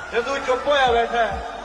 सिद्धू चुप होया बैठा है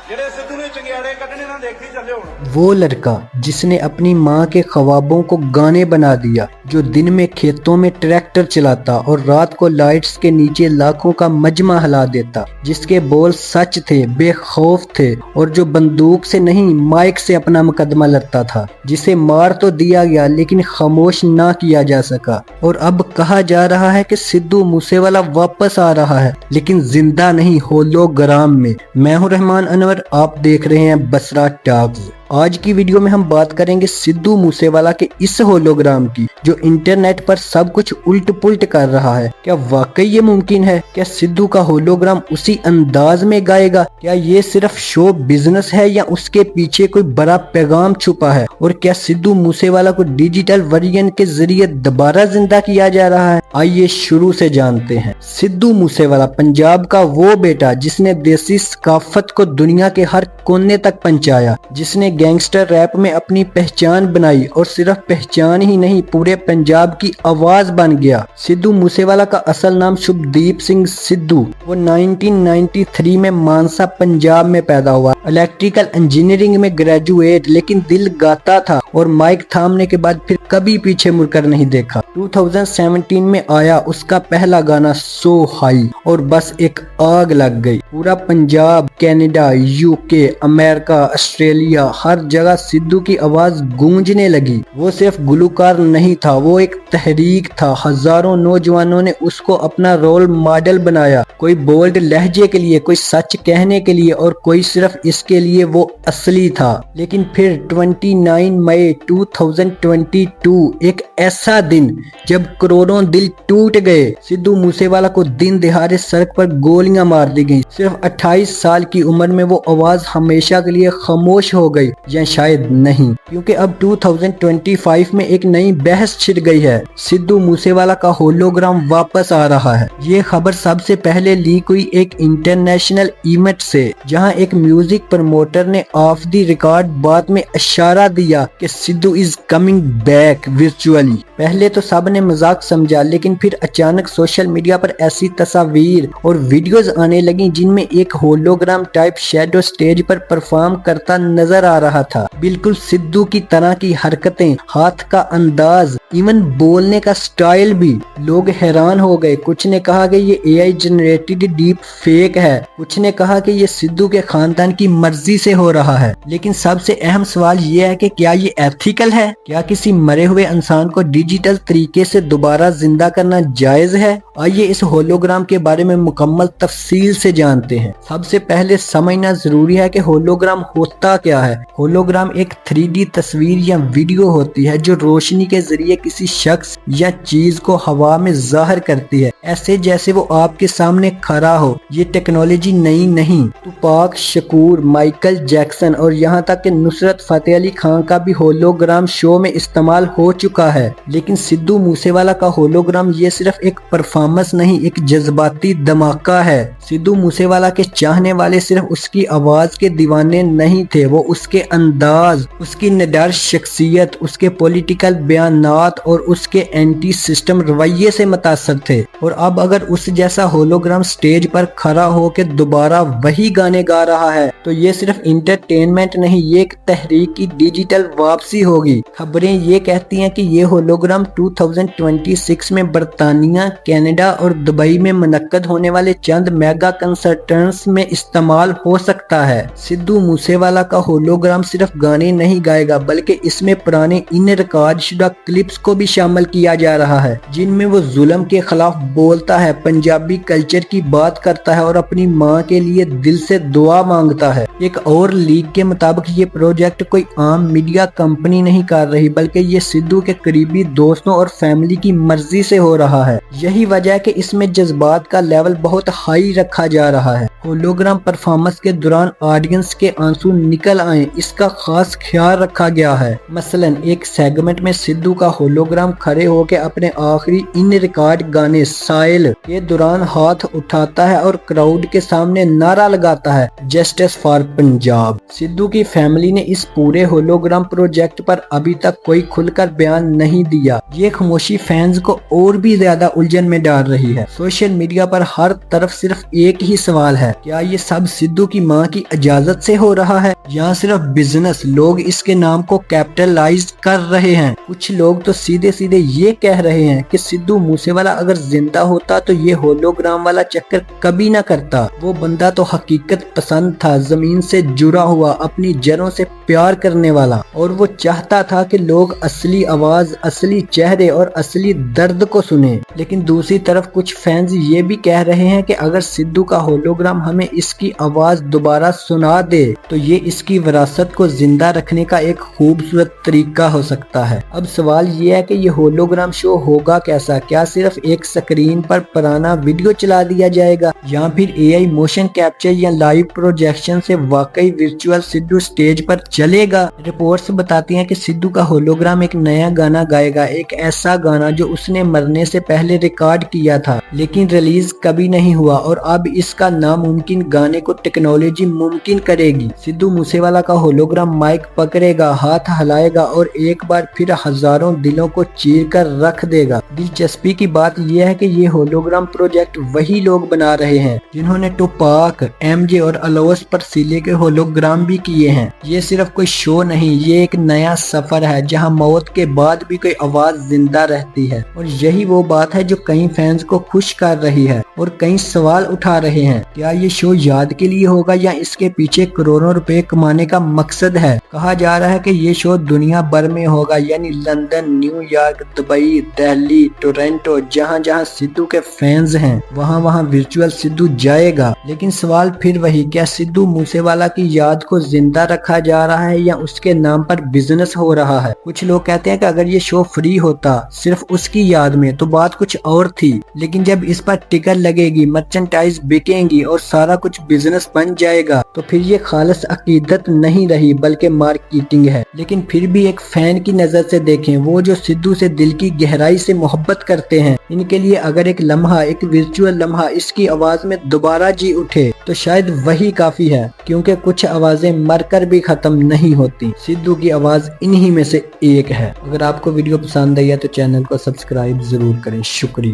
जेड़े सिद्धू ने चंगियाड़े कटने ना देखी चले हुण। वो लड़का जिसने अपनी माँ के ख्वाबों को गाने बना दिया, जो दिन में खेतों में ट्रैक्टर चलाता और रात को लाइट्स के नीचे लाखों का मजमा हिला देता, जिसके बोल सच थे, बेखौफ थे और जो बंदूक से नहीं माइक से अपना मुकदमा लड़ता था, जिसे मार तो दिया गया लेकिन खामोश ना किया जा सका। और अब कहा जा रहा है कि सिद्धू मूसेवाला वापस आ रहा है, लेकिन जिंदा नहीं, होलोग्राम में। मैं हूं रहमान अनवर, आप देख रहे हैं बसरा टॉक्स। आज की वीडियो में हम बात करेंगे सिद्धू मूसेवाला के इस होलोग्राम की, जो इंटरनेट पर सब कुछ उल्ट पुल्ट कर रहा है। क्या वाकई ये मुमकिन है? क्या सिद्धू का होलोग्राम उसी अंदाज में गाएगा? क्या ये सिर्फ शो बिजनेस है या उसके पीछे कोई बड़ा पैगाम छुपा है? और क्या सिद्धू मूसेवाला को डिजिटल वर्जन के जरिए दोबारा जिंदा किया जा रहा है? आइए शुरू से जानते हैं। सिद्धू मूसेवाला पंजाब का वो बेटा जिसने देसी सकाफत को दुनिया के हर कोने तक पहुंचाया, जिसने गैंगस्टर रैप में अपनी पहचान बनाई और सिर्फ पहचान ही नहीं, पूरे पंजाब की आवाज बन गया। सिद्धू मूसेवाला का असल नाम शुभदीप सिंह सिद्धू। वो 1993 में मानसा पंजाब में पैदा हुआ। इलेक्ट्रिकल इंजीनियरिंग में ग्रेजुएट, लेकिन दिल गाता था और माइक थामने के बाद फिर कभी पीछे मुड़कर नहीं देखा। 2017 में आया उसका पहला गाना सो हाई और बस एक आग लग गई। पूरा Punjab, Canada, UK, America, Australia, हर जगह सिद्धू की आवाज गूंजने लगी। वो सिर्फ गुलकार नहीं था, वो एक तहरीक था। हजारों नौजवानों ने उसको अपना रोल मॉडल बनाया, कोई बोल्ड लहजे के लिए, कोई सच कहने के लिए और कोई सिर्फ इसके लिए वो असली था। लेकिन फिर 29 मई 2022 एक ऐसा दिन जब करोड़ों दिल टूट गए। सिद्धू मूसेवाला को दिन दिहाड़े सड़क पर गोलियां मार दी गई। सिर्फ 28 साल की उम्र में वो आवाज हमेशा के लिए खामोश हो गई, या शायद नहीं, क्योंकि अब 2025 में एक नई बहस छिड़ गई है। सिद्धू मूसेवाला का होलोग्राम वापस आ रहा है। ये खबर सबसे पहले लीक हुई एक इंटरनेशनल इवेंट से, जहां एक म्यूजिक प्रमोटर ने ऑफ द रिकॉर्ड बात में इशारा दिया कि Sidhu is coming back virtually. पहले तो सब ने मजाक समझा, लेकिन फिर अचानक सोशल मीडिया पर ऐसी तस्वीर और वीडियोस आने लगी जिनमें एक होलोग्राम टाइप शैडो स्टेज पर परफॉर्म करता नजर आ रहा था। बिल्कुल सिद्धू की तरह की हरकतें, हाथ का अंदाज, इवन बोलने का स्टाइल भी। लोग हैरान हो गए। कुछ ने कहा कि ये एआई जनरेटेड डीप फेक है, कुछ ने कहा कि ये सिद्धू के खानदान की मर्जी से हो रहा है। लेकिन सबसे अहम सवाल ये है कि क्या ये एथिकल है? क्या किसी मरे हुए इंसान को डिजिटल तरीके से दोबारा जिंदा करना जायज है? आइए इस होलोग्राम के बारे में मुकम्मल तफसील से जानते हैं। सबसे पहले समझना जरूरी है कि होलोग्राम होता क्या है। होलोग्राम एक 3D तस्वीर या वीडियो होती है जो रोशनी के जरिए किसी शख्स या चीज को हवा में जाहिर करती है, ऐसे जैसे वो आपके सामने खड़ा हो। ये टेक्नोलॉजी नई नहीं। तुपाक शकूर, माइकल जैक्सन और यहाँ तक कि नुसरत फतेह अली खान का भी होलोग्राम शो में इस्तेमाल हो चुका है। लेकिन सिद्धू मूसेवाला का होलोग्राम ये सिर्फ एक परफॉर्मेंस नहीं, एक जज्बाती धमाका है। सिद्धू मूसेवाला के चाहने वाले सिर्फ उसकी आवाज के दीवाने नहीं थे, वो उसके अंदाज, उसकी निडर शख्सियत, उसके पॉलिटिकल बयानात और उसके एंटी सिस्टम रवैये से मुतासर थे। और अब अगर उस जैसा होलोग्राम स्टेज पर खड़ा होकर दोबारा वही गाने गा रहा है, तो ये सिर्फ इंटरटेनमेंट नहीं, ये एक तहरीक की डिजिटल वापसी होगी। खबरें ये कहती हैं कि ये होलोग्राम 2026 में बरतानिया, कनाडा और दुबई में मुनक्कद होने वाले चंद मेगा कंसर्ट्स में इस्तेमाल हो सकता है। सिद्धू मूसेवाला का होलोग्राम सिर्फ गाने नहीं गाएगा, बल्कि इसमें पुराने इन रिकॉर्ड शुदा क्लिप्स को भी शामिल किया जा रहा है, जिनमें वो जुल्म के खिलाफ बोलता है, पंजाबी कल्चर की बात करता है और अपनी माँ के लिए दिल से दुआ मांगता है। एक और लीक के मुताबिक ये प्रोजेक्ट कोई आम मीडिया कंपनी नहीं कर रही, बल्कि ये सिद्धू के करीबी दोस्तों और फैमिली की मर्जी से हो रहा है। यही वजह है कि इसमें जज्बात का लेवल बहुत हाई रखा जा रहा है। होलोग्राम परफॉर्मेंस के दौरान ऑडियंस के आंसू निकल आए, इसका खास ख्याल रखा गया है। मसलन एक सेगमेंट में सिद्धू का होलोग्राम खड़े होकर अपने आखिरी इन रिकॉर्ड गाने साइल के दौरान हाथ उठाता है और क्राउड के सामने नारा लगाता है, जस्टिस फॉर पंजाब। सिद्धू की फैमिली ने इस पूरे होलोग्राम प्रोजेक्ट प्रोजेक्ट पर अभी तक कोई खुलकर बयान नहीं दिया। ये खामोशी फैंस को और भी ज्यादा उलझन में डाल रही है। सोशल मीडिया पर हर तरफ सिर्फ एक ही सवाल है, क्या ये सब सिद्धू की मां की इजाजत से हो रहा है या सिर्फ बिजनेस लोग इसके नाम को कैपिटलाइज कर रहे हैं। कुछ लोग तो सीधे सीधे ये कह रहे हैं कि सिद्धू मूसेवाला अगर जिंदा होता तो ये होलोग्राम वाला चक्कर कभी ना करता। वो बंदा तो हकीकत पसंद था, जमीन से जुड़ा हुआ, अपनी जड़ों से प्यार करने वाला, और वो चाहता था कि लोग असली आवाज, असली चेहरे और असली दर्द को सुने। लेकिन दूसरी तरफ कुछ फैंस ये भी कह रहे हैं कि अगर सिद्धू का होलोग्राम हमें इसकी आवाज दोबारा सुना दे तो ये इसकी विरासत को जिंदा रखने का एक खूबसूरत तरीका हो सकता है। अब सवाल ये है कि ये होलोग्राम शो होगा कैसा? क्या सिर्फ एक स्क्रीन पर पुराना वीडियो चला दिया जाएगा या फिर एआई मोशन कैप्चर या लाइव प्रोजेक्शन से वाकई वर्चुअल सिद्धू स्टेज पर चलेगा? रिपोर्ट्स बताती हैं कि सिद्धू का होलोग्राम एक नया गाना गाएगा, एक ऐसा गाना जो उसने मरने से पहले रिकॉर्ड किया था लेकिन रिलीज कभी नहीं हुआ, और अब इसका नामुमकिन गाने को टेक्नोलॉजी मुमकिन करेगी। सिद्धू मूसेवाला का होलोग्राम माइक पकड़ेगा, हाथ हिलाएगा और एक बार फिर हजारों दिलों को चीर कर रख देगा। दिलचस्पी की बात यह है कि ये होलोग्राम प्रोजेक्ट वही लोग बना रहे हैं जिन्होंने टुपाक, एमजे और अलोस पर सिले के होलोग्राम भी किए हैं। ये सिर्फ कोई शो नहीं, ये एक नया सफर है जहां मौत के बाद भी कोई आवाज जिंदा रहती है, और यही वो बात है जो कई फैंस को खुश कर रही है और कई सवाल उठा रहे हैं। क्या ये शो याद के लिए होगा या इसके पीछे करोड़ों रुपए कमाने का मकसद है? कहा जा रहा है कि ये शो दुनिया भर में होगा, यानी London, New York, Dubai, Delhi, Toronto, जहां जहां सिद्धू के फैंस हैं वहां वहां वर्चुअल सिद्धू जाएगा। लेकिन सवाल फिर वही, क्या सिद्धू मूसेवाला की याद को जिंदा रखा जा रहा है या उसके नाम पर बिजनेस हो रहा है? कुछ लोग कहते हैं कि अगर ये शो फ्री होता सिर्फ उसकी याद में तो बात कुछ और थी, लेकिन जब इस पर टिकट लगेगी, मर्चेंटाइज बिकेंगी और सारा कुछ बिजनेस बन जाएगा तो फिर ये खालिस अकीदत नहीं रही बल्कि मार्केटिंग है। लेकिन फिर भी एक फैन की नजर से देखें, वो जो सिद्धू से दिल की गहराई से मोहब्बत करते हैं, इनके लिए अगर एक लम्हा, एक वर्चुअल लम्हा इसकी आवाज में दोबारा जी उठे तो शायद वही काफी है, क्योंकि कुछ आवाजें मरकर भी खत्म नहीं होती। सिद्धू की आवाज इन्हीं में से एक है। अगर आपको वीडियो पसंद आई है तो चैनल को सब्सक्राइब जरूर करें। शुक्रिया।